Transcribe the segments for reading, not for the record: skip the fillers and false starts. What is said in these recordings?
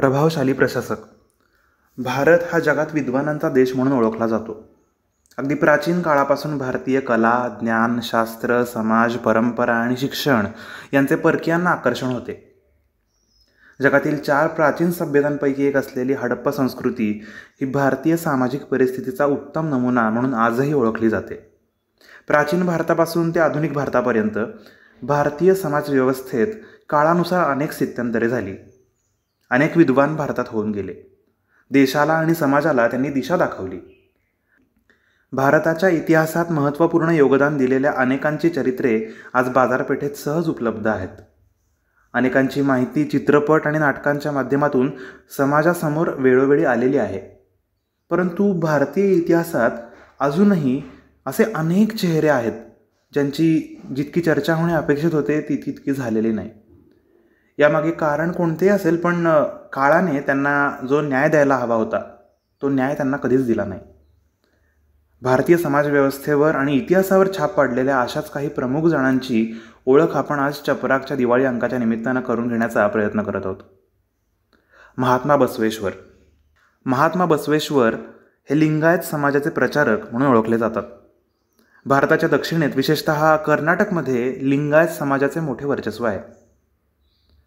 प्रभावशाली प्रशासक. भारत हा जगात विद्वानांचा देश म्हणून ओळखला जातो. अगदी प्राचीन काळापासून भारतीय कला, ज्ञान, शास्त्र, समाज, परंपरा आणि शिक्षण यांचे परकीयांना आकर्षण होते. जगातील 4 प्राचीन सभ्यतांपैकी एक असलेली हडप्पा संस्कृती ही भारतीय सामाजिक परिस्थितीचा उत्तम नमुना म्हणून आजही ओळखली जाते. प्राचीन भारतापासून ते आधुनिक भारतापर्यंत भारतीय समाजव्यवस्थेत काळानुसार अनेक स्थित्यंतरे झाली. अनेक विद्वान भारतात होऊन गेले. देशाला आणि समाजाला त्यांनी दिशा दाखवली. भारताच्या इतिहासात महत्त्वपूर्ण योगदान दिलेल्या अनेकांची चरित्रे आज बाजारपेठेत सहज उपलब्ध आहेत. अनेकांची माहिती चित्रपट आणि नाटकांच्या माध्यमातून समाजासमोर वेळोवेळी आलेली आहे. परंतु भारतीय इतिहासात अजूनही असे अनेक चेहरे आहेत ज्यांची जितकी चर्चा होणे अपेक्षित होते ती तितकी झालेली नाही. यामागे कारण कोणतेही असेल, पण काळाने त्यांना जो न्याय द्यायला हवा होता तो न्याय त्यांना कधीच दिला नाही. भारतीय समाजव्यवस्थेवर आणि इतिहासावर छाप पाडलेल्या अशाच काही प्रमुख जणांची ओळख आपण आज चपराकच्या दिवाळी अंकाच्या निमित्तानं करून घेण्याचा प्रयत्न करत आहोत. महात्मा बसवेश्वर. महात्मा बसवेश्वर हे लिंगायत समाजाचे प्रचारक म्हणून ओळखले जातात. भारताच्या दक्षिणेत विशेषतः कर्नाटकमध्ये लिंगायत समाजाचे मोठे वर्चस्व आहे.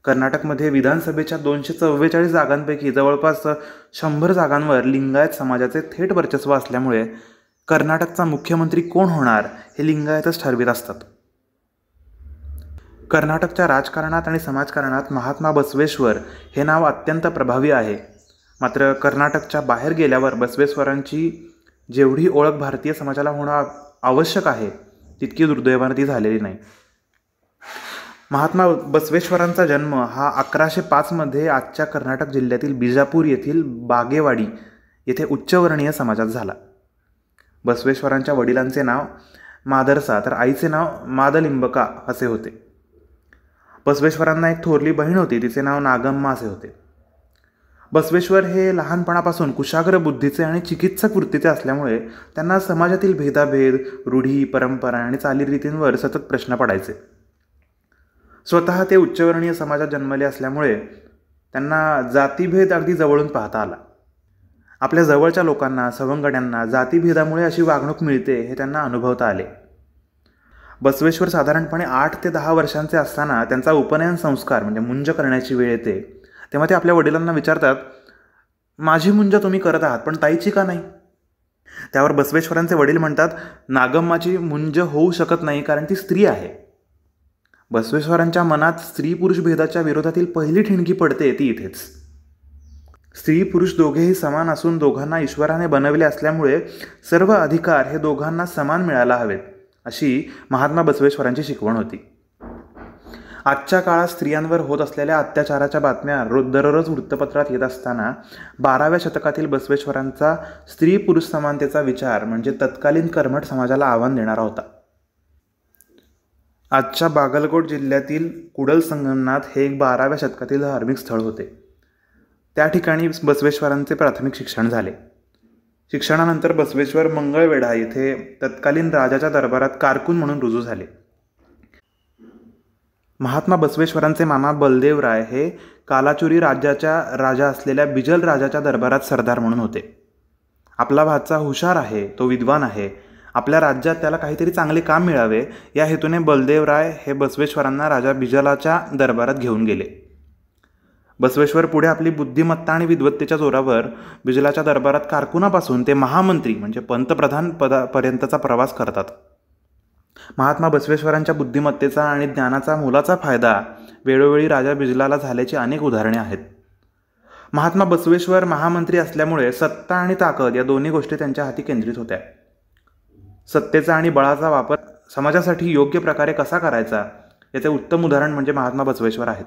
कर्नाटकमध्ये विधानसभेच्या 244 जागांपैकी जवळपास 100 जागांवर लिंगायत समाजाचे थेट वर्चस्व असल्यामुळे कर्नाटकचा मुख्यमंत्री कोण होणार हे लिंगायतच ठरवित असतात. कर्नाटकच्या राजकारणात आणि समाजकारणात महात्मा बसवेश्वर हे नाव अत्यंत प्रभावी आहे. मात्र कर्नाटकच्या बाहेर गेल्यावर बसवेश्वरांची जेवढी ओळख भारतीय समाजाला होणं आवश्यक आहे तितकी दुर्दैवाने ती झालेली नाही. महात्मा बसवेश्वरांचा जन्म हा 1105 मध्ये आजच्या कर्नाटक जिल्ह्यातील बिजापूर येथील बागेवाडी येथे उच्चवर्णीय समाजात झाला. बसवेश्वरांच्या वडिलांचे नाव मादरसा तर आईचे नाव मादलिंबका असे होते. बसवेश्वरांना एक थोरली बहीण होती, तिचे नाव नागम्मा असे होते. बसवेश्वर हे लहानपणापासून कुशाग्र बुद्धीचे आणि चिकित्सक वृत्तीचे असल्यामुळे त्यांना समाजातील भेदाभेद, रूढी, परंपरा आणि चालीरीतींवर सतत प्रश्न पडायचे. स्वतः ते उच्चवर्णीय समाजात जन्मले असल्यामुळे त्यांना जातीभेद अगदी जवळून पाहता आला. आपल्या जवळच्या लोकांना, सवंगड्यांना जातीभेदामुळे अशी वागणूक मिळते हे त्यांना अनुभवता आले. बसवेश्वर साधारणपणे 8 ते 10 वर्षांचे असताना त्यांचा उपनयन संस्कार म्हणजे मुंज करण्याची वेळ येते. तेव्हा ते आपल्या वडिलांना विचारतात, माझी मुंज तुम्ही करत आहात पण ताईची का नाही? त्यावर बसवेश्वरांचे वडील म्हणतात, नागम्माची मुंज होऊ शकत नाही कारण ती स्त्री आहे. बसवेश्वरांच्या मनात स्त्री पुरुष भेदाच्या विरोधातील पहिली ठिणगी पडते ती इथेच. स्त्री पुरुष दोघेही समान असून दोघांना ईश्वराने बनवले असल्यामुळे सर्व अधिकार हे दोघांना समान मिळायला हवेत अशी महात्मा बसवेश्वरांची शिकवण होती. आजच्या काळात स्त्रियांवर होत असलेल्या अत्याचाराच्या बातम्या दररोज वृत्तपत्रात येत असताना 12व्या शतकातील बसवेश्वरांचा स्त्री पुरुष समानतेचा विचार म्हणजे तत्कालीन कर्मठ समाजाला आव्हान देणारा होता. आजच्या बागलकोट जिल्ह्यातील कुडल संगमनाथ हे एक 12व्या शतकातील धार्मिक स्थळ होते. त्या ठिकाणी बसवेश्वरांचे प्राथमिक शिक्षण झाले. शिक्षणानंतर बसवेश्वर मंगळवेढा येथे तत्कालीन राजाच्या दरबारात कारकून म्हणून रुजू झाले. महात्मा बसवेश्वरांचे मामा बलदेवराय हे कालाचुरी राज्याच्या राजा असलेल्या बिजल राजाच्या दरबारात सरदार म्हणून होते. आपला भाचा हुशार आहे, तो विद्वान आहे, आपल्या राज्यात त्याला काहीतरी चांगले काम मिळावे या हेतूने बलदेवराय हे बसवेश्वरांना राजा बिजलाच्या दरबारात घेऊन गेले. बसवेश्वर पुढे आपली बुद्धिमत्ता आणि विद्वत्तेच्या जोरावर बिजलाच्या दरबारात कारकुनापासून ते महामंत्री म्हणजे पंतप्रधान पदापर्यंतचा प्रवास करतात. महात्मा बसवेश्वरांच्या बुद्धिमत्तेचा आणि ज्ञानाचा मोलाचा फायदा वेळोवेळी राजा बिजलाला झाल्याची अनेक उदाहरणे आहेत. महात्मा बसवेश्वर महामंत्री असल्यामुळे सत्ता आणि ताकद या दोन्ही गोष्टी त्यांच्या हाती केंद्रित होत्या. सत्तेचा आणि बळाचा वापर समाजासाठी योग्य प्रकारे कसा करायचा याचे उत्तम उदाहरण म्हणजे महात्मा बसवेश्वर आहेत.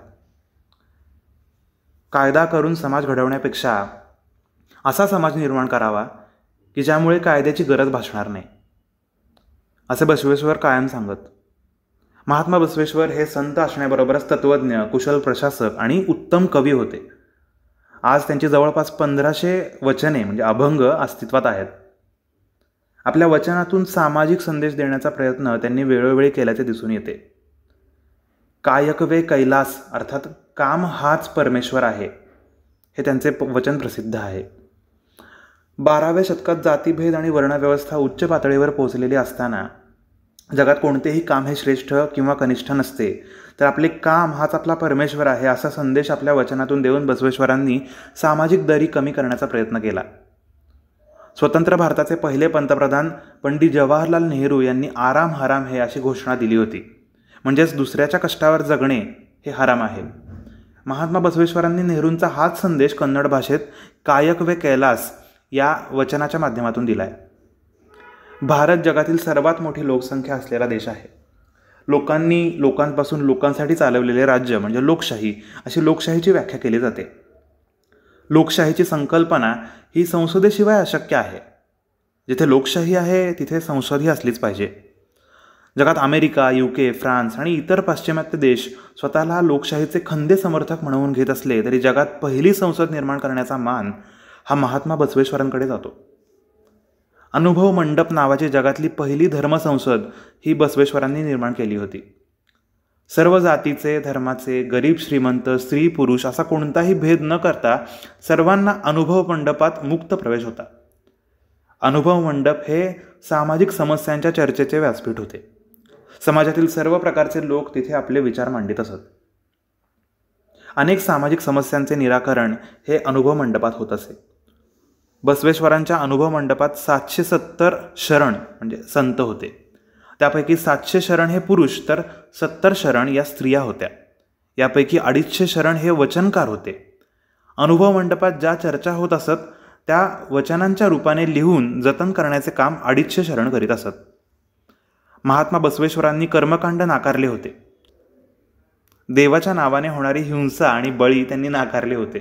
कायदा करून समाज घडवण्यापेक्षा असा समाज निर्माण करावा की ज्यामुळे कायद्याची गरज भासणार नाही असे बसवेश्वर कायम सांगत. महात्मा बसवेश्वर हे संत असण्याबरोबरच तत्त्वज्ञ, कुशल प्रशासक आणि उत्तम कवी होते. आज त्यांची जवळपास 1500 वचने म्हणजे अभंग अस्तित्वात आहेत. आपल्या वचनातून सामाजिक संदेश देण्याचा प्रयत्न त्यांनी वेळोवेळी केल्याचे दिसून येते. कायकवे कैलास अर्थात काम हाच परमेश्वर आहे हे त्यांचे वचन प्रसिद्ध आहे. 12व्या शतकात जातीभेद आणि वर्णव्यवस्था उच्च पातळीवर पोहोचलेली असताना जगात कोणतेही काम हे श्रेष्ठ किंवा कनिष्ठ नसते, तर आपले काम हाच आपला परमेश्वर आहे असा संदेश आपल्या वचनातून देऊन बसवेश्वरांनी सामाजिक दरी कमी करण्याचा प्रयत्न केला. स्वतंत्र भारताचे पहिले पंतप्रधान पंडित जवाहरलाल नेहरू यांनी आराम हराम हे अशी घोषणा दिली होती. म्हणजेच दुसऱ्याच्या कष्टावर जगणे हे हराम आहे. महात्मा बसवेश्वरांनी नेहरूंचा हाच संदेश कन्नड भाषेत कायक वे कैलास या वचनाच्या माध्यमातून दिलाय. भारत जगातील सर्वात मोठी लोकसंख्या असलेला देश आहे. लोकांपासून लोकांसाठी चालवलेले राज्य म्हणजे लोकशाही, अशी लोकशाहीची व्याख्या केली जाते. लोकशाहीची संकल्पना ही संसदेशिवाय अशक्य आहे. जिथे लोकशाही आहे तिथे संसदही असलीच पाहिजे. जगात अमेरिका, UK, फ्रान्स आणि इतर पाश्चिमात्य देश स्वतःला लोकशाहीचे खंदे समर्थक म्हणवून घेत असले तरी जगात पहिली संसद निर्माण करण्याचा मान हा महात्मा बसवेश्वरांकडे जातो. अनुभव मंडप नावाची जगातली पहिली धर्मसंसद ही बसवेश्वरांनी निर्माण केली होती. सर्व जातीचे, धर्माचे, गरीब श्रीमंत, स्त्री पुरुष असा कोणताही भेद न करता सर्वांना अनुभव मंडपात मुक्त प्रवेश होता. अनुभव मंडप हे सामाजिक समस्यांच्या चर्चेचे व्यासपीठ होते. समाजातील सर्व प्रकारचे लोक तिथे आपले विचार मांडित असत. अनेक सामाजिक समस्यांचे निराकरण हे अनुभव मंडपात होत असे. बसवेश्वरांच्या अनुभव मंडपात 770 शरण म्हणजे संत होते. त्यापैकी 700 शरण हे पुरुष तर 70 शरण या स्त्रिया होत्या. यापैकी 250 शरण हे वचनकार होते. अनुभव मंडपात ज्या चर्चा होत असत त्या वचनांच्या रूपाने लिहून जतन करण्याचे काम 250 शरण करीत असत. महात्मा बसवेश्वरांनी कर्मकांड नाकारले होते. देवाच्या नावाने होणारी हिंसा आणि बळी त्यांनी नाकारले होते.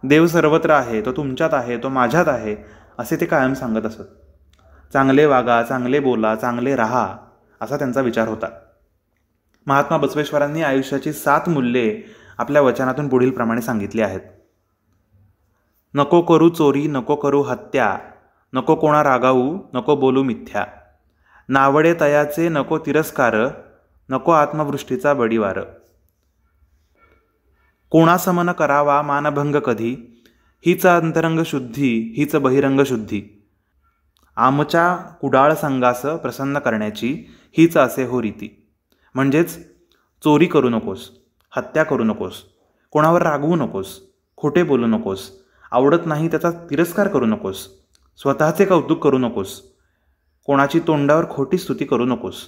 देव सर्वत्र आहे, तो तुमच्यात आहे, तो माझ्यात आहे असे ते कायम सांगत असत. चांगले वागा, चांगले बोला, चांगले राहा असा त्यांचा विचार होता. महात्मा बसवेश्वरांनी आयुष्याची 7 मूल्ये आपल्या वचनातून पुढील प्रमाणे सांगितली आहेत. नको करू चोरी, नको करू हत्या, नको कोणा रागावू, नको बोलू मिथ्या, नावडे तयाचे नको तिरस्कार, नको आत्मवृष्टीचा बडीवार, कोणासमन करावा मानभंग कधी, हीच अंतरंग शुद्धी, हीच बहिरंग शुद्धी, आमच्या कुडाळ संगास प्रसन्न करण्याची, हीच असे हो रीती. म्हणजेच चोरी करू नकोस, हत्या करू नकोस, कोणावर रागवू नकोस, खोटे बोलू नकोस, आवडत नाही त्याचा तिरस्कार करू नकोस, स्वतःचे कौतुक करू नकोस, कोणाची तोंडावर खोटी स्तुती करू नकोस.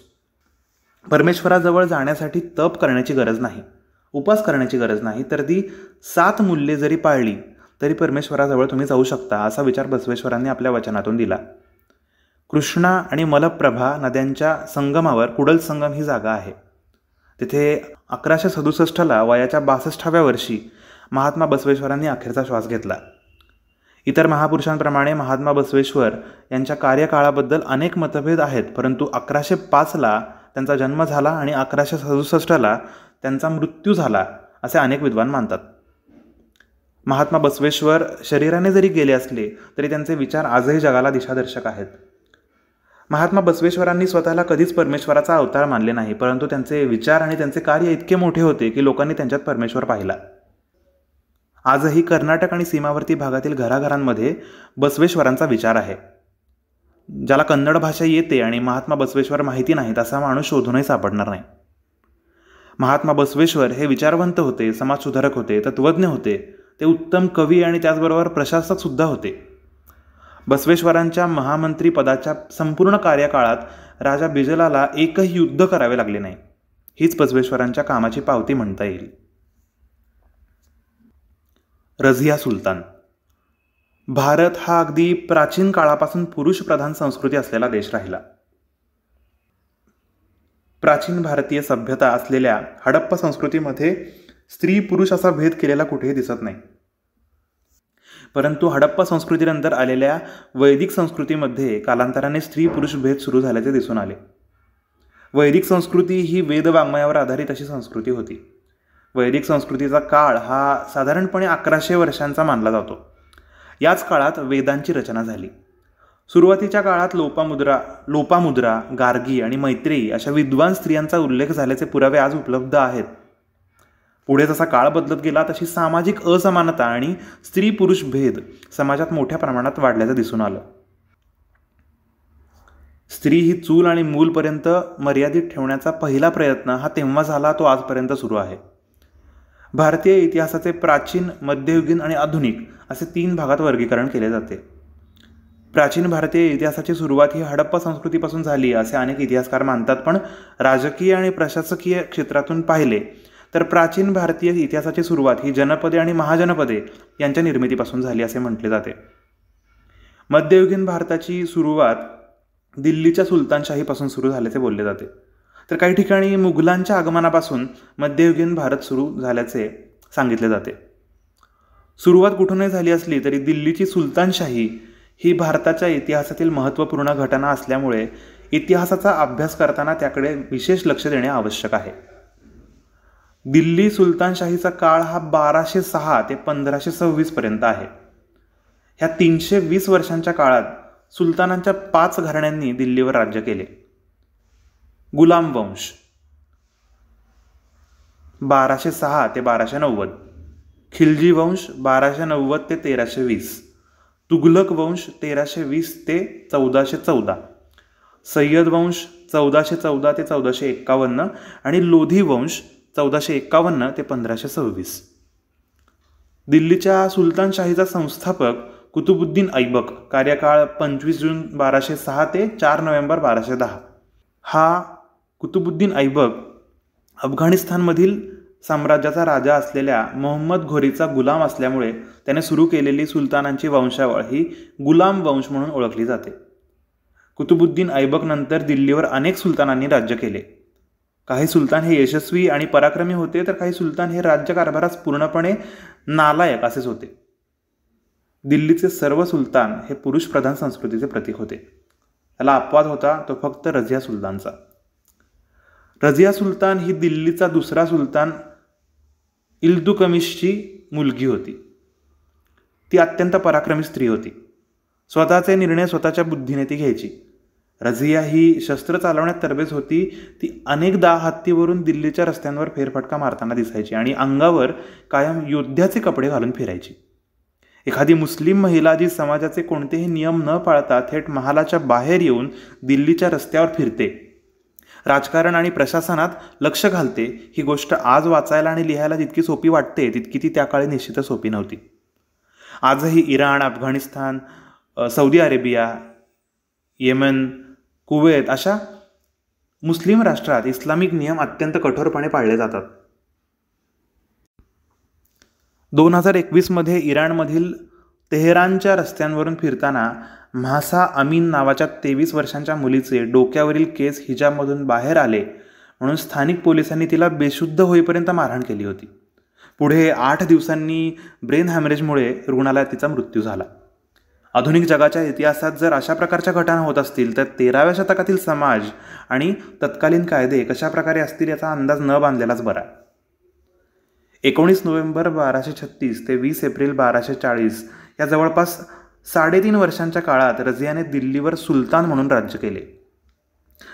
परमेश्वराजवळ जाण्यासाठी तप करण्याची गरज नाही, उपास करण्याची गरज नाही, तर ती 7 मूल्ये जरी पाळली तरी परमेश्वराजवळ तुम्ही जाऊ शकता असा विचार बसवेश्वरांनी आपल्या वचनातून दिला. कृष्णा आणि मलप्रभा नद्यांच्या संगमावर कुडल संगम ही जागा आहे. तिथे 1167 वयाच्या 62व्या वर्षी महात्मा बसवेश्वरांनी अखेरचा श्वास घेतला. इतर महापुरुषांप्रमाणे महात्मा बसवेश्वर यांच्या कार्यकाळाबद्दल अनेक मतभेद आहेत, परंतु 1105 त्यांचा जन्म झाला आणि 1167 त्यांचा मृत्यू झाला असे अनेक विद्वान मानतात. महात्मा बसवेश्वर शरीराने जरी गेले असले तरी त्यांचे विचार आजही जगाला दिशादर्शक आहेत. महात्मा बसवेश्वरांनी स्वतःला कधीच परमेश्वराचा अवतार मानले नाही, परंतु त्यांचे विचार आणि त्यांचे कार्य इतके मोठे होते की लोकांनी त्यांच्यात परमेश्वर पाहिला. आजही कर्नाटक आणि सीमावर्ती भागातील घराघरांमध्ये बसवेश्वरांचा विचार आहे. ज्याला कन्नड भाषा येते आणि महात्मा बसवेश्वर माहिती नाहीत असा माणूस शोधूनही सापडणार नाही. महात्मा बसवेश्वर हे विचारवंत होते, समाजसुधारक होते, तत्त्वज्ञ होते, ते उत्तम कवी आणि त्याचबरोबर प्रशासक सुद्धा होते. बसवेश्वरांच्या महामंत्री पदाच्या संपूर्ण कार्यकाळात राजा बिजलाला एकही युद्ध करावे लागले नाही. हीच बसवेश्वरांच्या कामाची पावती म्हणता येईल. रझिया सुलतान. भारत हा अगदी प्राचीन काळापासून पुरुषप्रधान संस्कृती असलेला देश राहिला. प्राचीन भारतीय सभ्यता असलेल्या हडप्पा संस्कृतीमध्ये स्त्री पुरुष असा भेद केलेला कुठेही दिसत नाही. परंतु हडप्पा संस्कृतीनंतर आलेल्या वैदिक संस्कृतीमध्ये कालांतराने स्त्री पुरुष भेद सुरू झाल्याचे दिसून आले. वैदिक संस्कृती ही वेदवाङ्मयावर आधारित अशी संस्कृती होती. वैदिक संस्कृतीचा काळ हा साधारणपणे 1100 वर्षांचा मानला जातो. याच काळात वेदांची रचना झाली. सुरुवातीच्या काळात लोपामुद्रा, गार्गी आणि मैत्रेयी अशा विद्वान स्त्रियांचा उल्लेख झाल्याचे पुरावे आज उपलब्ध आहेत. पुढे जसा काळ बदलत गेला तशी सामाजिक असमानता आणि स्त्री पुरुष भेद समाजात मोठ्या प्रमाणात वाढल्याचं दिसून आलं. स्त्री ही चूल आणि मूलपर्यंत मर्यादित ठेवण्याचा पहिला प्रयत्न हा तेव्हा झाला तो आजपर्यंत सुरू आहे. भारतीय इतिहासाचे प्राचीन, मध्ययुगीन आणि आधुनिक असे 3 भागात वर्गीकरण केले जाते. प्राचीन भारतीय इतिहासाची सुरुवात ही हडप्पा संस्कृतीपासून झाली असे अनेक इतिहासकार मानतात, पण राजकीय आणि प्रशासकीय क्षेत्रातून पाहिले तर प्राचीन भारतीय इतिहासाची सुरुवात ही जनपदे आणि महाजनपदे यांच्या निर्मितीपासून झाली असे म्हटले जाते. मध्ययुगीन भारताची सुरुवात दिल्लीच्या सुलतानशाहीपासून सुरू झाल्याचे बोलले जाते, तर काही ठिकाणी मुघलांच्या आगमनापासून मध्ययुगीन भारत सुरू झाल्याचे सांगितले जाते. सुरुवात कुठूनही झाली असली तरी दिल्लीची सुलतानशाही ही भारताच्या इतिहासातील महत्त्वपूर्ण घटना असल्यामुळे इतिहासाचा अभ्यास करताना त्याकडे विशेष लक्ष देणे आवश्यक आहे. दिल्ली सुलतानशाहीचा काळ हा 1206 ते 1526 पर्यंत आहे. ह्या 320 वर्षांच्या काळात सुलतानांच्या 5 घराण्यांनी दिल्लीवर राज्य केले. गुलाम वंश 1206 ते 1290, खिलजी वंश 1290 ते 1320, तुघलक वंश 1320 ते 1414, सय्यद वंश 1414 ते 1451 आणि लोधी वंश 1451 ते 1526. दिल्लीच्या सुलतानशाहीचा संस्थापक कुतुबुद्दीन ऐबक, कार्यकाळ 25 जून 1206 ते 4 नोव्हेंबर 1210. हा कुतुबुद्दीन ऐबक अफगाणिस्तानमधील साम्राज्याचा राजा असलेल्या मोहम्मद घोरीचा गुलाम असल्यामुळे त्याने सुरू केलेली सुलतानांची वंशावळ ही गुलाम वंश म्हणून ओळखली जाते. कुतुबुद्दीन ऐबक नंतर दिल्लीवर अनेक सुलतानांनी राज्य केले. काही सुलतान हे यशस्वी आणि पराक्रमी होते, तर काही सुलतान हे राज्यकारभारास पूर्णपणे नालायक असेच होते. दिल्लीचे सर्व सुलतान हे पुरुष प्रधान संस्कृतीचे प्रतीक होते. त्याला अपवाद होता तो फक्त रझिया सुलतानचा. रझिया सुलतान ही दिल्लीचा दुसरा सुलतान इल्तुतमिशची मुलगी होती. ती अत्यंत पराक्रमी स्त्री होती. स्वतःचे निर्णय स्वतःच्या बुद्धीने ती घ्यायची. रझिया ही शस्त्र चालवण्यात तरबेज होती. ती अनेकदा हत्तीवरून दिल्लीच्या रस्त्यांवर फेरफटका मारताना दिसायची आणि अंगावर कायम योद्ध्याचे कपडे घालून फिरायची. एखादी मुस्लिम महिला जी समाजाचे कोणतेही नियम न पाळता थेट महालाच्या बाहेर येऊन दिल्लीच्या रस्त्यावर फिरते, राजकारण आणि प्रशासनात लक्ष घालते, ही गोष्ट आज वाचायला आणि लिहायला जितकी सोपी वाटते तितकी ती त्या काळी निश्चितच सोपी नव्हती. आजही इराण, अफगाणिस्तान, सौदी अरेबिया, येमन, कुवेत अशा मुस्लिम राष्ट्रात इस्लामिक नियम अत्यंत कठोरपणे पाळले जातात. 2021 मध्ये इराणमधील तेहरानच्या रस्त्यांवरून फिरताना म्हासा अमीन नावाच्या 23 वर्षांच्या मुलीचे डोक्यावरील केस हिजाबमधून बाहेर आले म्हणून स्थानिक पोलिसांनी तिला बेशुद्ध होईपर्यंत मारहाण केली होती. पुढे 8 दिवसांनी ब्रेन हॅमरेजमुळे रुग्णालयात तिचा मृत्यू झाला. आधुनिक जगाच्या इतिहासात जर अशा प्रकारच्या घटना होत असतील तर 13व्या शतकातील समाज आणि तत्कालीन कायदे कशा प्रकारे असतील याचा अंदाज न बांधलेलाच बरा. 19 नोव्हेंबर 1236 ते 20 एप्रिल 1240 या जवळपास 3.5 वर्षांच्या काळात रझियाने दिल्लीवर सुलतान म्हणून राज्य केले.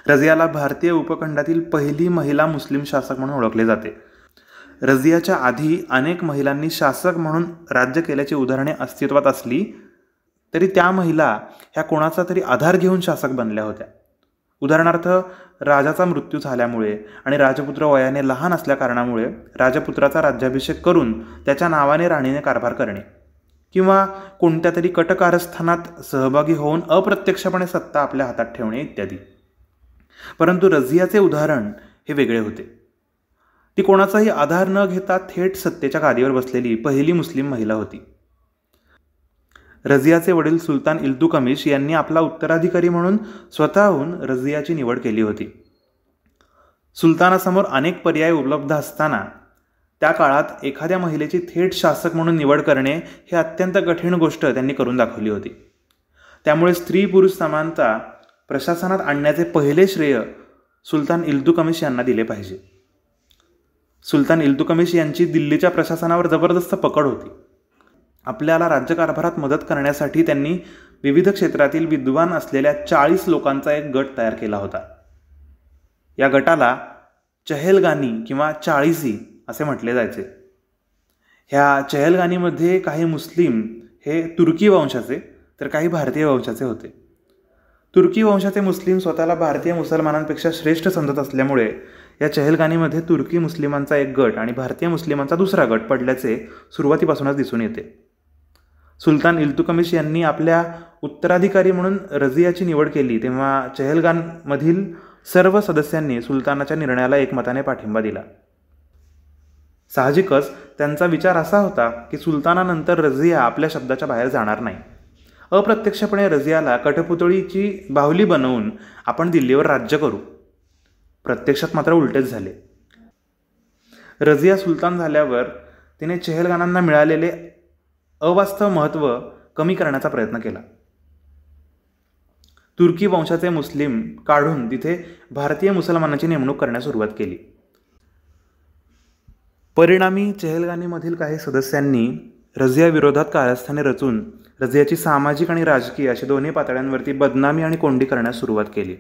रझियाला भारतीय उपखंडातील पहिली महिला मुस्लिम शासक म्हणून ओळखले जाते. रझियाच्या आधी अनेक महिलांनी शासक म्हणून राज्य केल्याची उदाहरणे अस्तित्वात असली तरी त्या महिला ह्या कोणाचा तरी आधार घेऊन शासक बनल्या होत्या. उदाहरणार्थ, राजाचा मृत्यू झाल्यामुळे आणि राजपुत्र वयाने लहान असल्या कारणामुळे राजपुत्राचा राज्याभिषेक करून त्याच्या नावाने राणीने कारभार करणे किंवा कोणत्या तरी कटकारस्थानात सहभागी होऊन अप्रत्यक्षपणे सत्ता आपल्या हातात ठेवणे इत्यादी. परंतु रझियाचे उदाहरण हे वेगळे होते. ती कोणाचाही आधार न घेता थेट सत्तेच्या गादीवर बसलेली पहिली मुस्लिम महिला होती. रझियाचे वडील सुलतान इल्तुतमिश यांनी आपला उत्तराधिकारी म्हणून स्वतःहून रझियाची निवड केली होती. सुलतानासमोर अनेक पर्याय उपलब्ध असताना त्या काळात एखाद्या महिलेची थेट शासक म्हणून निवड करणे हे अत्यंत कठीण गोष्ट त्यांनी करून दाखवली होती. त्यामुळे स्त्री पुरुष समानता प्रशासनात आणण्याचे पहिले श्रेय सुलतान इल्तुतमिश यांना दिले पाहिजे. सुलतान इल्तुतमिश यांची दिल्लीच्या प्रशासनावर जबरदस्त पकड होती. आपल्याला राज्यकारभारात मदत करण्यासाठी त्यांनी विविध क्षेत्रातील विद्वान असलेल्या 40 लोकांचा एक गट तयार केला होता. या गटाला चहेलगानी किंवा चाळीसी असे म्हटले जायचे. ह्या चहलगानीमध्ये काही मुस्लिम हे तुर्की वंशाचे तर काही भारतीय वंशाचे होते. तुर्की वंशाचे मुस्लिम स्वतःला भारतीय मुसलमानांपेक्षा श्रेष्ठ समजत असल्यामुळे या चहलगानीमध्ये तुर्की मुस्लिमांचा एक गट आणि भारतीय मुस्लिमांचा दुसरा गट पडल्याचे सुरुवातीपासूनच दिसून येते. सुलतान इल्तुतमिश यांनी आपल्या उत्तराधिकारी म्हणून रझियाची निवड केली तेव्हा चहलगानमधील सर्व सदस्यांनी सुलतानाच्या निर्णयाला एकमताने पाठिंबा दिला. साहजिकच त्यांचा विचार असा होता की सुलतानानंतर रझिया आपल्या शब्दाच्या बाहेर जाणार नाही. अप्रत्यक्षपणे रझियाला कठपुतळीची बाहुली बनवून आपण दिल्लीवर राज्य करू. प्रत्यक्षात मात्र उलटेच झाले. रझिया सुलतान झाल्यावर तिने चहलगानांना मिळालेले अवास्तव महत्त्व कमी करण्याचा प्रयत्न केला. तुर्की वंशाचे मुस्लिम काढून तिथे भारतीय मुसलमानांची नेमणूक करण्यास सुरुवात केली. परिणामी चहलगानीमधील काही सदस्यांनी रझिया विरोधात कारस्थाने रचून रझियाची सामाजिक आणि राजकीय अशा दोन्ही पातळ्यांवरती बदनामी आणि कोंडी करण्यास सुरुवात केली.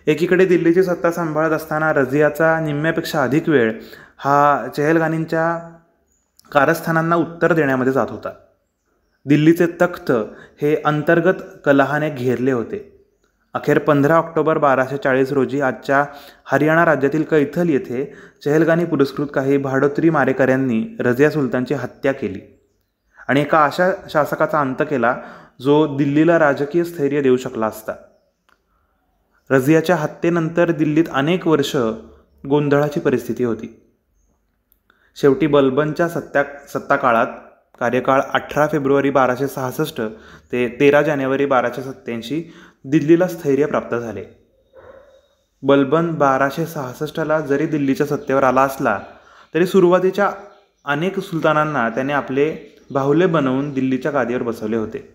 एकीकडे दिल्लीची सत्ता सांभाळत असताना रझियाचा निम्म्यापेक्षा अधिक वेळ हा चहलगानींच्या कारस्थानांना उत्तर देण्यामध्ये जात होता. दिल्लीचे तख्त हे अंतर्गत कलहाने घेरले होते. अखेर 15 ऑक्टोबर 1240 रोजी आजच्या हरियाणा राज्यातील कैथल येथे चहलगानी पुरस्कृत काही भाडोत्री मारेकऱ्यांनी रझिया सुलतानची हत्या केली आणि एका अशा शासकाचा अंत केला जो दिल्लीला राजकीय स्थैर्य देऊ शकला असता. रझियाच्या हत्येनंतर दिल्लीत अनेक वर्ष गोंधळाची परिस्थिती होती. शेवटी बलबनच्या सत्ता काळात कार्यकाळ 18 फेब्रुवारी 1266 ते 13 जानेवारी 1287 दिल्लीला स्थैर्य प्राप्त झाले. बलबन 1266ला जरी दिल्लीच्या सत्तेवर आला असला तरी सुरुवातीच्या अनेक सुलतानांना त्याने आपले बाहुले बनवून दिल्लीच्या गादीवर बसवले होते.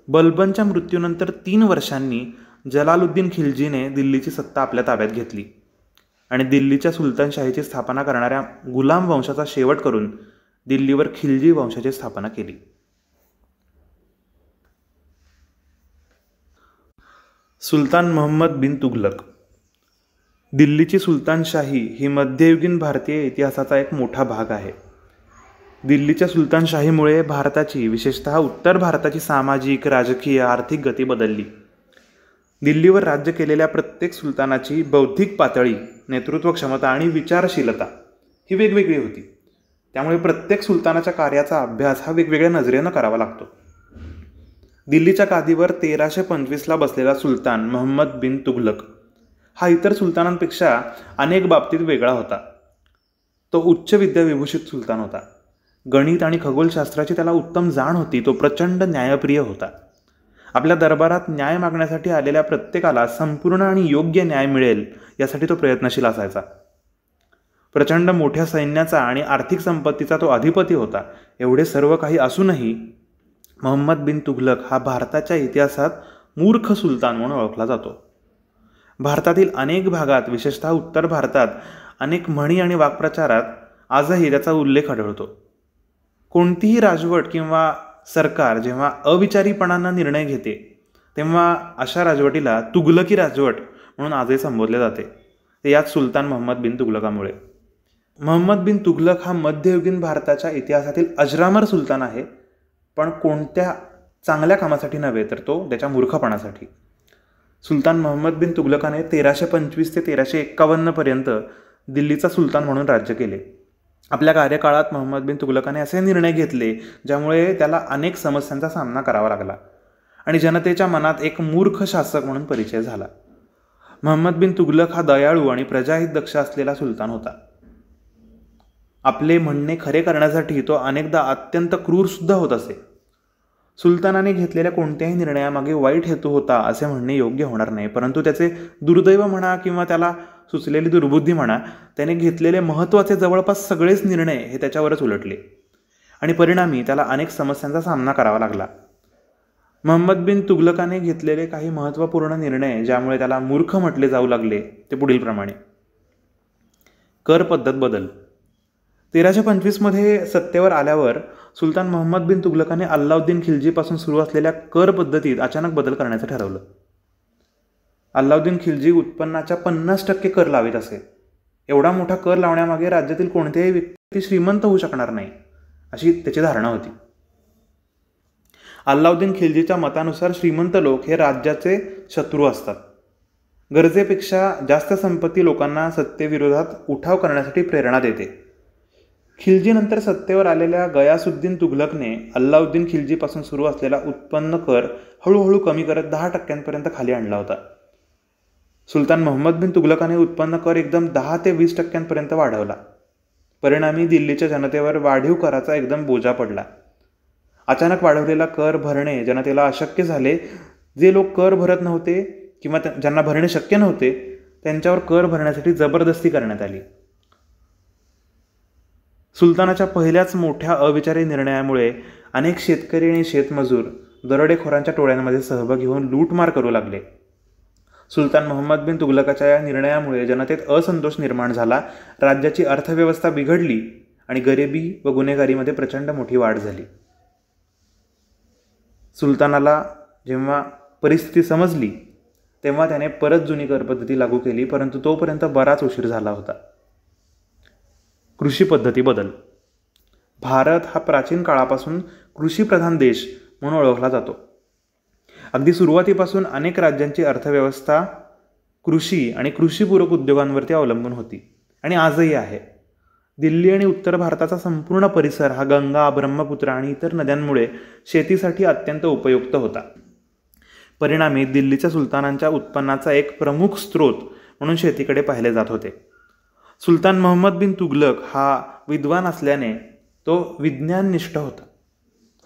बलबनच्या मृत्यूनंतर 3 वर्षांनी जलालुद्दीन खिलजीने दिल्लीची सत्ता आपल्या ताब्यात घेतली आणि दिल्लीच्या सुलतानशाहीची स्थापना करणाऱ्या गुलाम वंशाचा शेवट करून दिल्लीवर खिलजी वंशाची स्थापना केली. सुलतान महम्मद बिन तुघलक. दिल्लीची सुलतानशाही ही मध्ययुगीन भारतीय इतिहासाचा एक मोठा भाग आहे. दिल्लीच्या सुलतानशाहीमुळे भारताची विशेषतः उत्तर भारताची सामाजिक, राजकीय, आर्थिक गती बदलली. दिल्लीवर राज्य केलेल्या प्रत्येक सुलतानाची बौद्धिक पातळी, नेतृत्व क्षमता आणि विचारशीलता ही वेगवेगळी होती. त्यामुळे प्रत्येक सुलतानाच्या कार्याचा अभ्यास हा वेगवेगळ्या नजरेनं करावा लागतो. दिल्लीच्या गादीवर 1325ला बसलेला सुलतान महम्मद बिन तुघलक हा इतर सुलतानांपेक्षा अनेक बाबतीत वेगळा होता. तो उच्च विद्याविभूषित सुलतान होता. गणित आणि खगोलशास्त्राची त्याला उत्तम जाण होती. तो प्रचंड न्यायप्रिय होता. आपल्या दरबारात न्याय मागण्यासाठी आलेल्या प्रत्येकाला संपूर्ण आणि योग्य न्याय मिळेल यासाठी तो प्रयत्नशील असायचा. प्रचंड मोठ्या सैन्याचा आणि आर्थिक संपत्तीचा तो अधिपती होता. एवढे सर्व काही असूनही महम्मद बिन तुघलक हा भारताच्या इतिहासात मूर्ख सुलतान म्हणून ओळखला जातो. भारतातील अनेक भागात, विशेषतः उत्तर भारतात अनेक म्हणी आणि वाक्प्रचारात आजही त्याचा उल्लेख आढळतो. कोणतीही राजवट किंवा सरकार जेव्हा अविचारीपणानं निर्णय घेते तेव्हा अशा राजवटीला तुघलकी राजवट म्हणून आजही संबोधले जाते. ते याच सुलतान महम्मद बिन तुघलकामुळे. महम्मद बिन तुघलक हा मध्ययुगीन भारताच्या इतिहासातील अजरामर सुलतान आहे, पण कोणत्या चांगल्या कामासाठी नव्हे तर तो त्याच्या मूर्खपणासाठी. सुलतान महम्मद बिन तुघलकाने 1325 ते 1351 पर्यंत दिल्लीचा सुलतान म्हणून राज्य केले. आपल्या कार्यकाळात महम्मद बिन तुघलकाने असे निर्णय घेतले ज्यामुळे त्याला अनेक समस्यांचा सामना करावा लागला आणि जनतेच्या मनात एक मूर्ख शासक म्हणून परिचय झाला. महम्मद बिन तुघलक हा दयाळू आणि प्रजाहित दक्ष असलेला सुलतान होता. आपले म्हणणे खरे करण्यासाठी तो अनेकदा अत्यंत क्रूर सुद्धा होत असे. सुलतानाने घेतलेल्या कोणत्याही निर्णयामागे वाईट हेतू होता असे म्हणणे योग्य होणार नाही, परंतु त्याचे दुर्दैव म्हणा किंवा त्याला सुचलेली दुर्बुद्धी म्हणा, त्याने घेतलेले महत्त्वाचे जवळपास सगळेच निर्णय हे त्याच्यावरच उलटले आणि परिणामी त्याला अनेक समस्यांचा सामना करावा लागला. महम्मद बिन तुघलकाने घेतलेले काही महत्त्वपूर्ण निर्णय ज्यामुळे त्याला मूर्ख म्हटले जाऊ लागले ते पुढीलप्रमाणे. कर पद्धत बदल. 1325 सत्तेवर आल्यावर सुलतान महम्मद बिन तुघलकाने अल्लाउद्दीन खिलजीपासून सुरू असलेल्या कर पद्धतीत अचानक बदल करण्याचं ठरवलं. अल्लाउद्दीन खिलजी उत्पन्नाच्या 50% कर लावित असे. एवढा मोठा कर लावण्यामागे राज्यातील कोणत्याही व्यक्ती श्रीमंत होऊ शकणार नाही, अशी त्याची धारणा होती. अल्लाउद्दीन खिल्जीच्या मतानुसार श्रीमंत लोक हे राज्याचे शत्रू असतात. गरजेपेक्षा जास्त संपत्ती लोकांना सत्तेविरोधात उठाव करण्यासाठी प्रेरणा देते. खिल्जीनंतर सत्तेवर आलेल्या गयासुद्दीन तुघलकने अल्लाउद्दीन खिल्जीपासून सुरू असलेला उत्पन्न कर हळूहळू कमी करत 10% खाली आणला होता. सुलतान मोहम्मद बिन तुघलकाने उत्पन्न कर एकदम 10 ते 20% वाढवला. परिणामी दिल्लीच्या जनतेवर वाढीव कराचा एकदम बोजा पडला. अचानक वाढवलेला कर भरणे जनतेला अशक्य झाले. जे लोक कर भरत नव्हते किंवा ज्यांना भरणे शक्य नव्हते त्यांच्यावर कर भरण्यासाठी जबरदस्ती करण्यात आली. सुलतानाच्या पहिल्याच मोठ्या अविचारी निर्णयामुळे अनेक शेतकरी आणि शेतमजूर दरोडेखोरांच्या टोळ्यांमध्ये सहभागी होऊन लूटमार करू लागले. सुलतान मोहम्मद बिन तुघलकाच्या या निर्णयामुळे जनतेत असंतोष निर्माण झाला. राज्याची अर्थव्यवस्था बिघडली आणि गरिबी व गुन्हेगारीमध्ये प्रचंड मोठी वाढ झाली. सुलतानाला जेव्हा परिस्थिती समजली तेव्हा त्याने परत जुनी कर पद्धती लागू केली, परंतु तोपर्यंत बराच उशीर झाला होता. कृषी पद्धती बदल. भारत हा प्राचीन काळापासून कृषीप्रधान देश म्हणून ओळखला जातो. अगदी सुरुवातीपासून अनेक राज्यांची अर्थव्यवस्था कृषी आणि कृषीपूरक उद्योगांवरती अवलंबून होती आणि आजही आहे. दिल्ली आणि उत्तर भारताचा संपूर्ण परिसर हा गंगा, ब्रह्मपुत्र आणि इतर नद्यांमुळे शेतीसाठी अत्यंत उपयुक्त होता. परिणामी दिल्लीच्या सुलतानांच्या उत्पन्नाचा एक प्रमुख स्रोत म्हणून शेतीकडे पाहिले जात होते. सुलतान मोहम्मद बिन तुघलक हा विद्वान असल्याने तो विज्ञाननिष्ठ होता.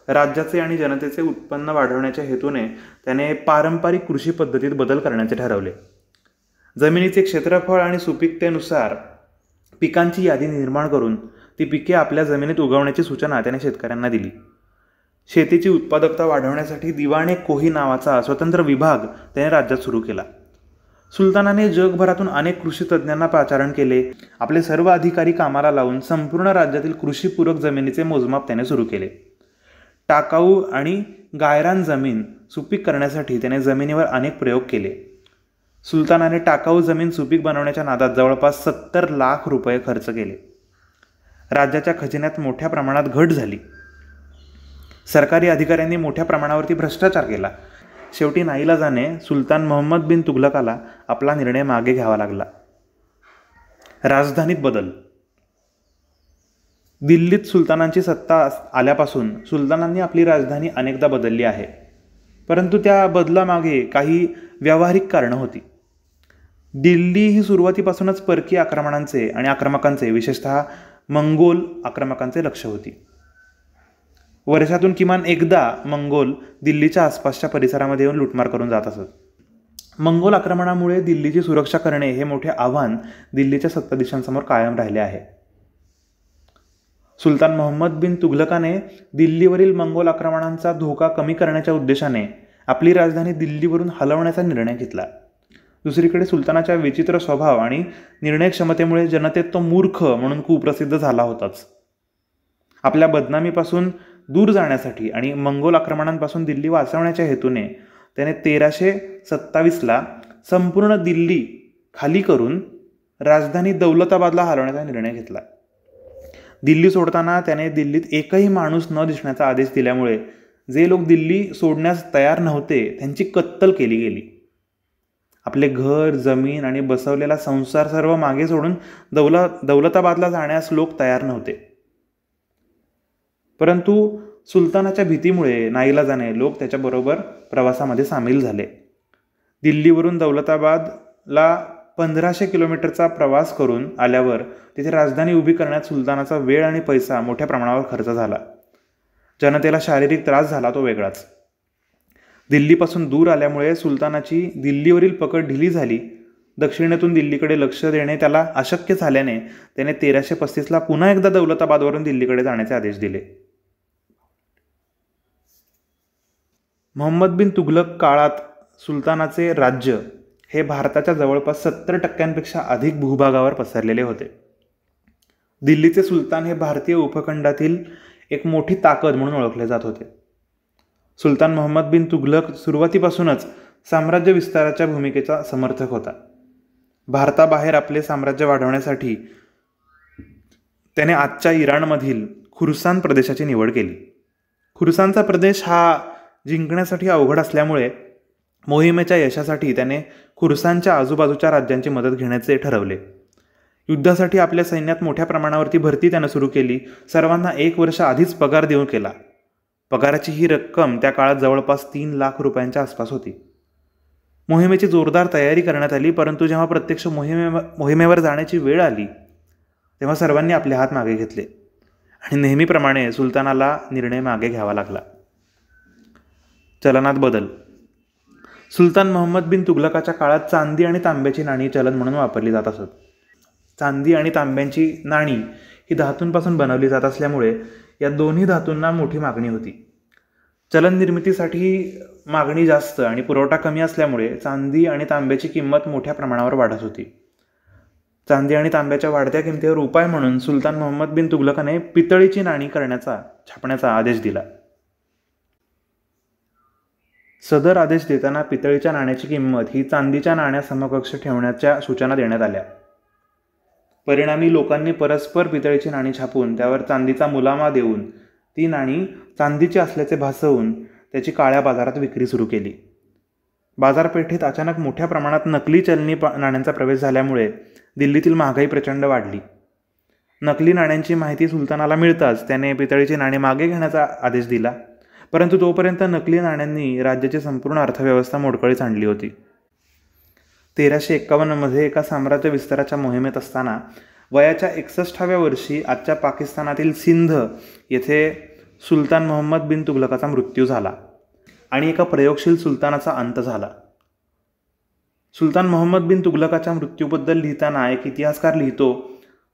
राज्याचे आणि जनतेचे उत्पन्न वाढवण्याच्या हेतूने त्याने पारंपरिक कृषी पद्धतीत बदल करण्याचे ठरवले. जमिनीचे क्षेत्रफळ आणि सुपीकतेनुसार पिकांची यादी निर्माण करून ती पिके आपल्या जमिनीत उगवण्याची सूचना त्याने शेतकऱ्यांना दिली. शेतीची उत्पादकता वाढवण्यासाठी दिवाणे कोही नावाचा स्वतंत्र विभाग त्याने राज्यात सुरू केला. सुलतानाने जगभरातून अनेक कृषी तज्ज्ञांना पाचारण केले. आपले सर्व अधिकारी कामाला लावून संपूर्ण राज्यातील कृषीपूरक जमिनीचे मोजमाप त्याने सुरू केले. टाकाऊ आणि गायरान जमीन सुपीक करण्यासाठी त्याने जमिनीवर अनेक प्रयोग केले. सुलतानाने टाकाऊ जमीन सुपीक बनवण्याच्या नादात जवळपास 70 लाख रुपये खर्च केले. राज्याच्या खजिन्यात मोठ्या प्रमाणात घट झाली. सरकारी अधिकाऱ्यांनी मोठ्या प्रमाणावरती भ्रष्टाचार केला. शेवटी नाईलाजाने सुलतान मोहम्मद बिन तुघलकाला आपला निर्णय मागे घ्यावा लागला. राजधानीत बदल. दिल्लीत सुलतानांची सत्ता आल्यापासून सुलतानांनी आपली राजधानी अनेकदा बदलली आहे, परंतु त्या बदलामागे काही व्यावहारिक कारणं होती. दिल्ली ही सुरुवातीपासूनच परकीय आक्रमणांचे आणि आक्रमकांचे, विशेषतः मंगोल आक्रमकांचे लक्ष होती. वर्षातून किमान एकदा मंगोल दिल्लीच्या आसपासच्या परिसरामध्ये येऊन लुटमार करून जात असत. मंगोल आक्रमणामुळे दिल्लीची सुरक्षा करणे हे मोठे आव्हान दिल्लीच्या सत्ताधीशांसमोर कायम राहिले आहे. सुलतान मोहम्मद बिन तुघलकाने दिल्लीवरील मंगोल आक्रमणांचा धोका कमी करण्याच्या उद्देशाने आपली राजधानी दिल्लीवरून हलवण्याचा निर्णय घेतला. दुसरीकडे सुलतानाच्या विचित्र स्वभाव आणि निर्णय क्षमतेमुळे जनतेत तो मूर्ख म्हणून कुप्रसिद्ध झाला होताच. आपल्या बदनामीपासून दूर जाण्यासाठी आणि मंगोल आक्रमणांपासून दिल्ली वाचवण्याच्या हेतूने त्याने 1327ला संपूर्ण दिल्ली खाली करून राजधानी दौलताबादला हलवण्याचा निर्णय घेतला. दिल्ली सोडताना त्याने दिल्लीत एकही माणूस न दिसण्याचा आदेश दिल्यामुळे जे लोक दिल्ली सोडण्यास तयार नव्हते त्यांची कत्तल केली गेली. आपले घर, जमीन आणि बसवलेला संसार सर्व मागे सोडून दौलताबादला जाण्यास लोक तयार नव्हते. परंतु सुलतानाच्या भीतीमुळे नाईलाजाने लोक त्याच्याबरोबर प्रवासामध्ये सामील झाले. दिल्लीवरून दौलताबादला 1500 किलोमीटरचा प्रवास करून आल्यावर तिथे राजधानी उभी करण्यात सुलतानाचा वेळ आणि पैसा मोठ्या प्रमाणावर खर्च झाला. जनतेला शारीरिक त्रास झाला तो वेगळाच. दिल्लीपासून दूर आल्यामुळे सुलतानाची दिल्लीवरील पकड ढिली झाली. दक्षिणेतून दिल्लीकडे लक्ष देणे त्याला अशक्य झाल्याने त्याने 1335ला पुन्हा एकदा दौलताबादवरून दिल्लीकडे जाण्याचे आदेश दिले. मोहम्मद बिन तुघलक काळात सुलतानाचे राज्य हे भारताच्या जवळपास 70% अधिक भूभागावर पसरलेले होते. दिल्लीचे सुलतान हे भारतीय उपखंडातील एक मोठी ताकद म्हणून ओळखले जात होते. सुलतान मोहम्मद बिन तुघलक सुरुवातीपासूनच साम्राज्य विस्ताराच्या भूमिकेचा समर्थक होता. भारताबाहेर आपले साम्राज्य वाढवण्यासाठी त्याने आजच्या इराणमधील खुरसान प्रदेशाची निवड केली. खुरसानचा प्रदेश हा जिंकण्यासाठी अवघड असल्यामुळे मोहिमेच्या यशासाठी त्याने खुरसानच्या आजूबाजूच्या राज्यांची मदत घेण्याचे ठरवले. युद्धासाठी आपल्या सैन्यात मोठ्या प्रमाणावरती भरती त्यानं सुरू केली. सर्वांना 1 वर्ष आधीच पगार देऊ केला. पगाराची ही रक्कम त्या काळात जवळपास 3 लाख रुपयांच्या आसपास होती. मोहिमेची जोरदार तयारी करण्यात आली, परंतु जेव्हा प्रत्यक्ष मोहिमेवर जाण्याची वेळ आली तेव्हा सर्वांनी आपले हात मागे घेतले आणि नेहमीप्रमाणे सुलतानाला निर्णय मागे घ्यावा लागला. चलनात बदल. सुलतान मोहम्मद बिन तुघलकाच्या काळात चांदी आणि तांब्याची नाणी चलन म्हणून वापरली जात असत. चांदी आणि तांब्यांची नाणी ही धातूंपासून बनवली जात असल्यामुळे या दोन्ही धातूंना मोठी मागणी होती. चलन निर्मितीसाठी मागणी जास्त आणि पुरवठा कमी असल्यामुळे चांदी आणि तांब्याची किंमत मोठ्या प्रमाणावर वाढत होती. चांदी आणि तांब्याच्या वाढत्या किमतीवर उपाय म्हणून सुलतान मोहम्मद बिन तुघलकाने पितळीची नाणी छापण्याचा आदेश दिला. सदर आदेश देताना पितळीच्या नाण्याची किंमत ही चांदीच्या नाण्यासमकक्ष ठेवण्याच्या सूचना देण्यात आल्या. परिणामी लोकांनी परस्पर पितळीची नाणी छापून त्यावर चांदीचा मुलामा देऊन ती नाणी चांदीची असल्याचे भासवून त्याची काळ्या बाजारात विक्री सुरू केली. बाजारपेठेत अचानक मोठ्या प्रमाणात नकली चलनी नाण्यांचा प्रवेश झाल्यामुळे दिल्लीतील महागाई प्रचंड वाढली. नकली नाण्यांची माहिती सुलतानाला मिळताच त्याने पितळीची नाणी मागे घेण्याचा आदेश दिला, परंतु तोपर्यंत नकली नाण्यांनी राज्याची संपूर्ण अर्थव्यवस्था मोडकळीस आणली होती. 1351 एका साम्राज्य विस्ताराच्या मोहिमेत असताना वयाच्या 61व्या वर्षी आजच्या पाकिस्तानातील सिंध येथे सुलतान मोहम्मद बिन तुघलकाचा मृत्यू झाला आणि एका प्रयोगशील सुलतानाचा अंत झाला. सुलतान मोहम्मद बिन तुघलकाच्या मृत्यूबद्दल लिहिताना एक इतिहासकार लिहितो,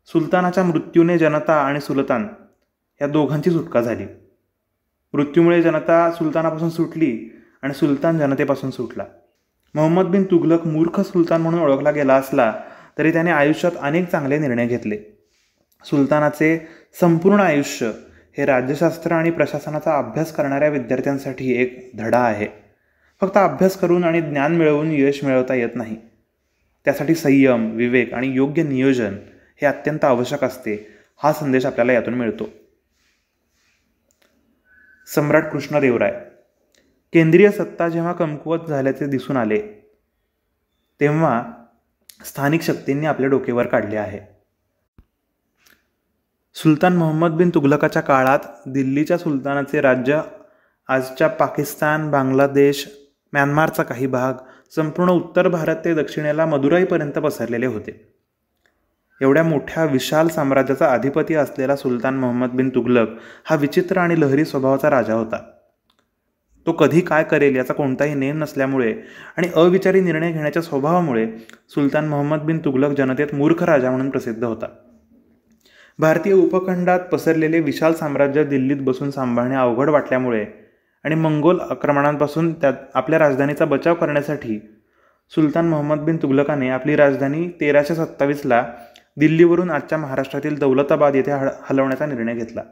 सुलतानाच्या मृत्यूने जनता आणि सुलतान या दोघांची सुटका झाली. मृत्यूमुळे जनता सुलतानापासून सुटली आणि सुलतान जनतेपासून सुटला. मोहम्मद बिन तुघलक मूर्ख सुलतान म्हणून ओळखला गेला असला तरी त्याने आयुष्यात अनेक चांगले निर्णय घेतले. सुलतानाचे संपूर्ण आयुष्य हे राज्यशास्त्र आणि प्रशासनाचा अभ्यास करणाऱ्या विद्यार्थ्यांसाठी एक धडा आहे. फक्त अभ्यास करून आणि ज्ञान मिळवून यश मिळवता येत नाही. त्यासाठी संयम, विवेक आणि योग्य नियोजन हे अत्यंत आवश्यक असते. हा संदेश आपल्याला यातून मिळतो. सम्राट कृष्णदेवराय. केंद्रीय सत्ता जेव्हा कमकुवत झाल्याचे दिसून आले तेव्हा स्थानिक शक्तींनी आपले डोके वर काढले आहे. सुलतान मोहम्मद बिन तुघलकाच्या काळात दिल्लीच्या सुलतानाचे राज्य आजच्या पाकिस्तान, बांगलादेश, म्यानमारचा काही भाग, संपूर्ण उत्तर भारत ते दक्षिणेला मदुराईपर्यंत पसरलेले होते. एवढ्या मोठ्या विशाल साम्राज्याचा अधिपती असलेला सुलतान मोहम्मद बिन तुघलक हा विचित्र आणि लहरी स्वभावाचा राजा होता. तो कधी काय करेल याचा कोणताही नेम नसल्यामुळे आणि अविचारी निर्णय घेण्याच्या स्वभावामुळे सुलतान मोहम्मद बिन तुघलक जनतेत मूर्ख राजा म्हणून प्रसिद्ध होता. भारतीय उपखंडात पसरलेले विशाल साम्राज्य दिल्लीत बसून सांभाळणे अवघड वाटल्यामुळे आणि मंगोल आक्रमणांपासून आपल्या राजधानीचा बचाव करण्यासाठी सुलतान मोहम्मद बिन तुघलकाने आपली राजधानी 1327 दिल्लीवरून आजच्या महाराष्ट्रातील दौलताबाद येथे हलवण्याचा निर्णय घेतला.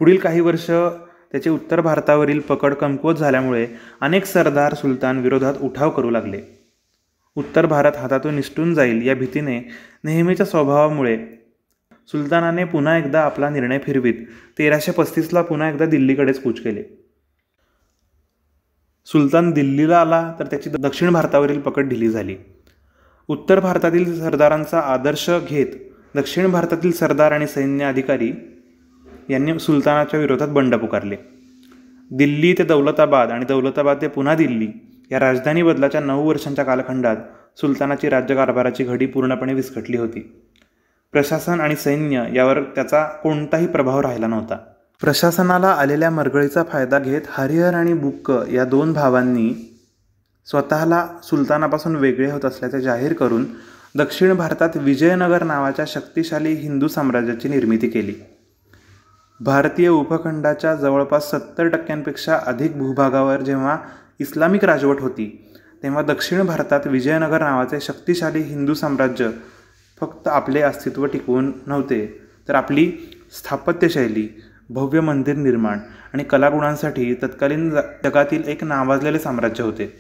पुढील काही वर्ष त्याची उत्तर भारतावरील पकड कमकुवत झाल्यामुळे अनेक सरदार सुलतान विरोधात उठाव करू लागले. उत्तर भारत हातातून निसटून जाईल या भीतीने नेहमीच्या स्वभावामुळे सुलतानाने पुन्हा एकदा आपला निर्णय फिरवीत 1335 पुन्हा एकदा दिल्लीकडेच कूच केले. सुलतान दिल्लीला आला तर त्याची दक्षिण भारतावरील पकड ढिली झाली. उत्तर भारतातील सरदारांचा आदर्श घेत दक्षिण भारतातील सरदार आणि सैन्य अधिकारी यांनी सुलतानाच्या विरोधात बंड पुकारले. दिल्ली ते दौलताबाद आणि दौलताबाद ते पुन्हा दिल्ली या राजधानी बदलाच्या 9 वर्षांच्या कालखंडात सुलतानाची राज्यकारभाराची घडी पूर्णपणे विस्कटली होती. प्रशासन आणि सैन्य यावर त्याचा कोणताही प्रभाव राहिला नव्हता. प्रशासनाला आलेल्या मरगळीचा फायदा घेत हरिहर आणि बुक्क या 2 भावांनी स्वतःला सुलतानापासून वेगळे होत असल्याचे जाहीर करून दक्षिण भारतात विजयनगर नावाच्या शक्तिशाली हिंदू साम्राज्याची निर्मिती केली. भारतीय उपखंडाच्या जवळपास 70% अधिक भूभागावर जेव्हा इस्लामिक राजवट होती तेव्हा दक्षिण भारतात विजयनगर नावाचे शक्तिशाली हिंदू साम्राज्य फक्त आपले अस्तित्व टिकवून नव्हते तर आपली स्थापत्यशैली, भव्य मंदिर निर्माण आणि कलागुणांसाठी तत्कालीन जगातील एक नावाजलेले साम्राज्य होते.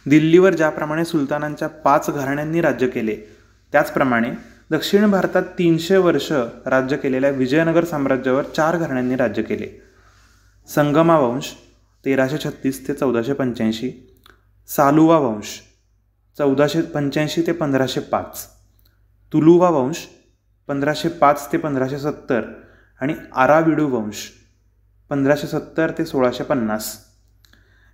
दिल्लीवर ज्याप्रमाणे सुलतानांच्या 5 घराण्यांनी राज्य केले, त्याचप्रमाणे दक्षिण भारतात 300 वर्ष राज्य केलेल्या विजयनगर साम्राज्यावर 4 घराण्यांनी राज्य केले. संगमा वंश 1336 ते 1485, सालुवा वंश 1485 ते 1505, तुलुवा वंश 1505 ते 1570 आणि आराविडू वंश 1570 ते 1650.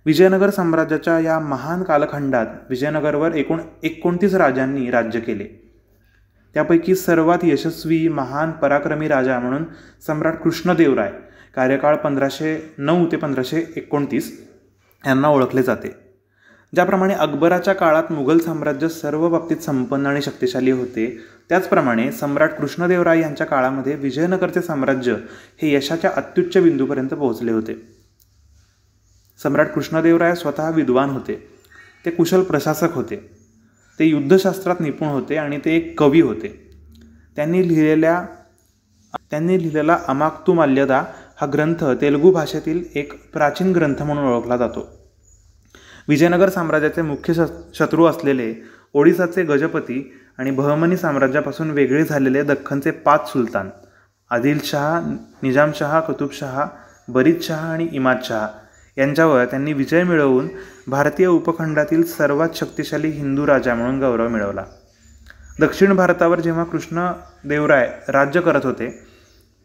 विजयनगर साम्राज्याच्या या महान कालखंडात विजयनगरवर एकूण 29 राजांनी राज्य केले. त्यापैकी सर्वात यशस्वी, महान, पराक्रमी राजा म्हणून सम्राट कृष्णदेवराय, कार्यकाळ 1509 ते 1529 यांना ओळखले जाते. ज्याप्रमाणे अकबराच्या काळात मुघल साम्राज्य सर्व बाबतीत संपन्न आणि शक्तिशाली होते, त्याचप्रमाणे सम्राट कृष्णदेवराय यांच्या काळामध्ये विजयनगरचे साम्राज्य हे यशाच्या अत्युच्च बिंदूपर्यंत पोहोचले होते. सम्राट कृष्णदेवराय स्वतः विद्वान होते, ते कुशल प्रशासक होते, ते युद्धशास्त्रात निपुण होते आणि ते एक कवी होते. त्यांनी लिहिलेला अमाक्तुमाल्यदा हा ग्रंथ तेलुगू भाषेतील एक प्राचीन ग्रंथ म्हणून ओळखला जातो. विजयनगर साम्राज्याचे मुख्य शत्रू असलेले ओडिसाचे गजपती आणि बहमनी साम्राज्यापासून वेगळे झालेले दख्खनचे 5 सुलतान आदिलशहा, निजामशहा, कुतुबशहा, बरीदशहा आणि इमादशहा यांच्यावर त्यांनी विजय मिळवून भारतीय उपखंडातील सर्वात शक्तिशाली हिंदू राजा म्हणून गौरव मिळवला. दक्षिण भारतावर जेव्हा कृष्णदेवराय राज्य करत होते,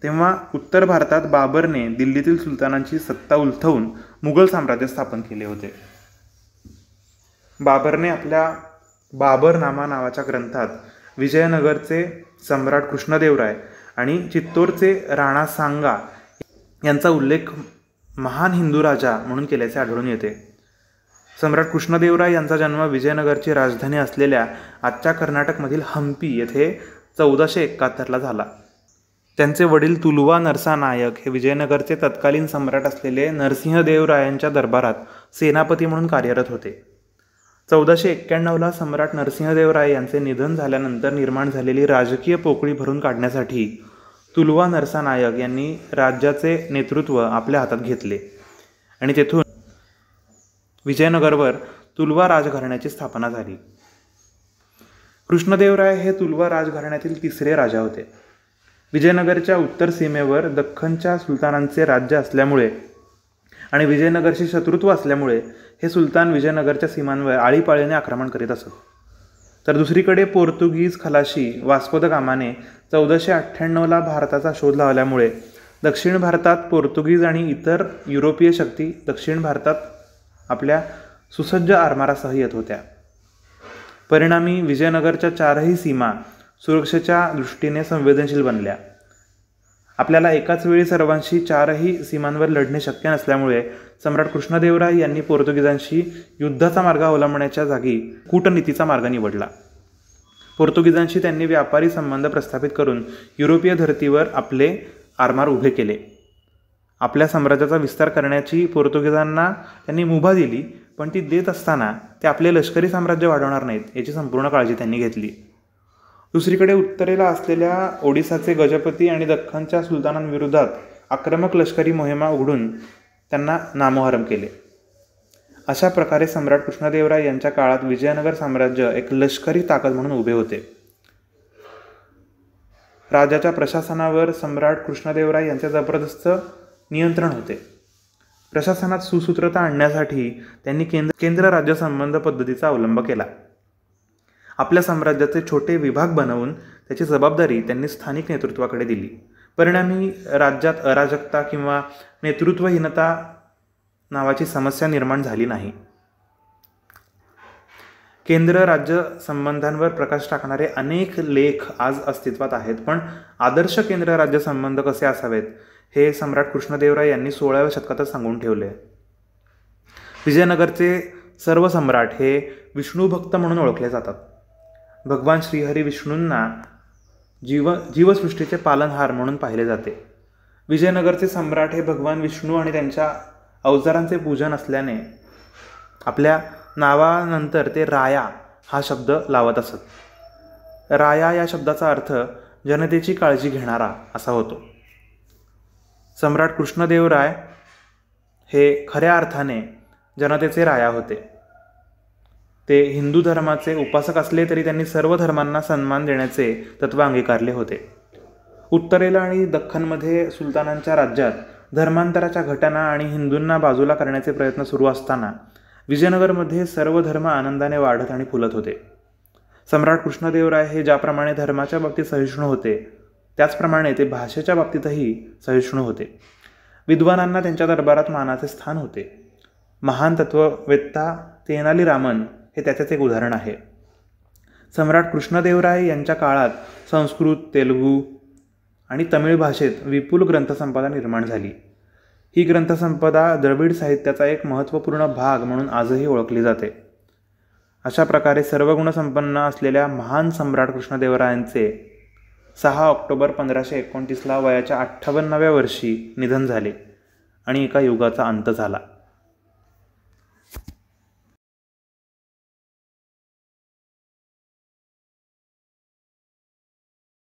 तेव्हा उत्तर भारतात बाबरने दिल्लीतील सुलतानांची सत्ता उलथवून मुघल साम्राज्य स्थापन केले होते. बाबरने आपल्या बाबरनामा नावाच्या ग्रंथात विजयनगरचे सम्राट कृष्णदेवराय आणि चित्तोरचे राणा सांगा यांचा उल्लेख महान हिंदू राजा म्हणून केल्याचे आढळून येते. सम्राट कृष्णदेवराय यांचा जन्म विजयनगरची राजधानी असलेल्या आजच्या कर्नाटकमधील हंपी येथे 1471 झाला. त्यांचे वडील तुलुवा नरसा नायक हे विजयनगरचे तत्कालीन सम्राट असलेले नरसिंहदेवरायांच्या दरबारात सेनापती म्हणून कार्यरत होते. 1491 सम्राट नरसिंहदेवराय यांचे निधन झाल्यानंतर निर्माण झालेली राजकीय पोकळी भरून काढण्यासाठी तुलुवा नरसा नायक यांनी राज्याचे नेतृत्व आपल्या हातात घेतले आणि तेथून विजयनगरवर तुलुवा राजघराण्याची स्थापना झाली. कृष्णदेवराय हे तुलुवा राजघराण्यातील 3रे राजा होते. विजयनगरच्या उत्तर सीमेवर दख्खनच्या सुलतानांचे राज्य असल्यामुळे आणि विजयनगरशी शत्रुत्व असल्यामुळे हे सुलतान विजयनगरच्या सीमांवर आळीपाळीने आक्रमण करीत असत. तर दुसरीकडे पोर्तुगीज खलाशी वास्को द गामाने 1498 भारताचा शोध लावल्यामुळे दक्षिण भारतात पोर्तुगीज आणि इतर युरोपीय शक्ती दक्षिण भारतात आपल्या सुसज्ज आरमारासह येत होत्या. परिणामी विजयनगरच्या 4ही सीमा सुरक्षेच्या दृष्टीने संवेदनशील बनल्या. आपल्याला एकाच वेळी सर्वांशी 4ही सीमांवर लढणे शक्य नसल्यामुळे सम्राट कृष्णदेवराय यांनी पोर्तुगीजांशी युद्धाचा मार्ग अवलंबण्याच्या जागी कूटनीतीचा मार्ग निवडला. पोर्तुगीजांशी त्यांनी व्यापारी संबंध प्रस्थापित करून युरोपीय धर्तीवर आपले आरमार उभे केले. आपल्या साम्राज्याचा विस्तार करण्याची पोर्तुगीजांना त्यांनी मुभा दिली, पण ती देत असताना ते आपले लष्करी साम्राज्य वाढवणार नाहीत याची संपूर्ण काळजी त्यांनी घेतली. दुसरीकडे उत्तरेला असलेल्या ओडिसाचे गजपती आणि दख्खनच्या सुलतानांविरोधात आक्रमक लष्करी मोहिमा उघडून त्यांना नामोहरम केले. अशा प्रकारे सम्राट कृष्णदेवराय यांच्या काळात विजयनगर साम्राज्य एक लष्करी ताकद म्हणून उभे होते. राजाच्या प्रशासनावर सम्राट कृष्णदेवराय यांचे जबरदस्त नियंत्रण होते. प्रशासनात सुसूत्रता आणण्यासाठी त्यांनी केंद्र राज्य संबंध पद्धतीचा अवलंब केला. आपल्या साम्राज्याचे छोटे विभाग बनवून त्याची जबाबदारी त्यांनी स्थानिक नेतृत्वाकडे दिली. परिणामी राज्यात अराजकता किंवा नेतृत्वहीनता नावाची समस्या निर्माण झाली नाही. केंद्र राज्य संबंधांवर प्रकाश टाकणारे अनेक लेख आज अस्तित्वात आहेत, पण आदर्श केंद्र राज्य संबंध कसे असावेत हे सम्राट कृष्णदेवराय यांनी 16व्या शतकातच सांगून ठेवले. विजयनगरचे सर्व सम्राट हे विष्णुभक्त म्हणून ओळखले जातात. भगवान श्रीहरी विष्णूंना जीवसृष्टीचे पालनहार म्हणून पाहिले जाते. विजयनगरचे सम्राट हे भगवान विष्णू आणि त्यांच्या अवजारांचे पूजन असल्याने आपल्या नावानंतर ते राया हा शब्द लावत असत. राया या शब्दाचा अर्थ जनतेची काळजी घेणारा असा होतो. सम्राट कृष्णदेवराय हे खऱ्या अर्थाने जनतेचे राया होते. ते हिंदू धर्माचे उपासक असले तरी त्यांनी सर्व धर्मांना सन्मान देण्याचे तत्त्व अंगीकारले होते. उत्तरेला आणि दख्खनमध्ये सुलतानांच्या राज्यात धर्मांतराच्या घटना आणि हिंदूंना बाजूला करण्याचे प्रयत्न सुरू असताना विजयनगरमध्ये सर्व धर्म आनंदाने वाढत आणि फुलत होते. सम्राट कृष्णदेवराय हे ज्याप्रमाणे धर्माच्या बाबतीत सहिष्णू होते, त्याचप्रमाणे ते भाषेच्या बाबतीतही सहिष्णू होते. विद्वानांना त्यांच्या दरबारात मानाचे स्थान होते. महान तत्त्ववेत्ता तेनाली रामन हे त्याचेच एक उदाहरण आहे. सम्राट कृष्णदेवराय यांच्या काळात संस्कृत, तेलुगू आणि तमिळ भाषेत विपुल ग्रंथसंपदा निर्माण झाली. ही ग्रंथसंपदा द्रविड साहित्याचा एक महत्त्वपूर्ण भाग म्हणून आजही ओळखली जाते. अशा प्रकारे सर्वगुणसंपन्न असलेल्या महान सम्राट कृष्णदेवरायांचे 6 ऑक्टोबर 1529 वयाच्या 58व्या वर्षी निधन झाले आणि एका युगाचा अंत झाला.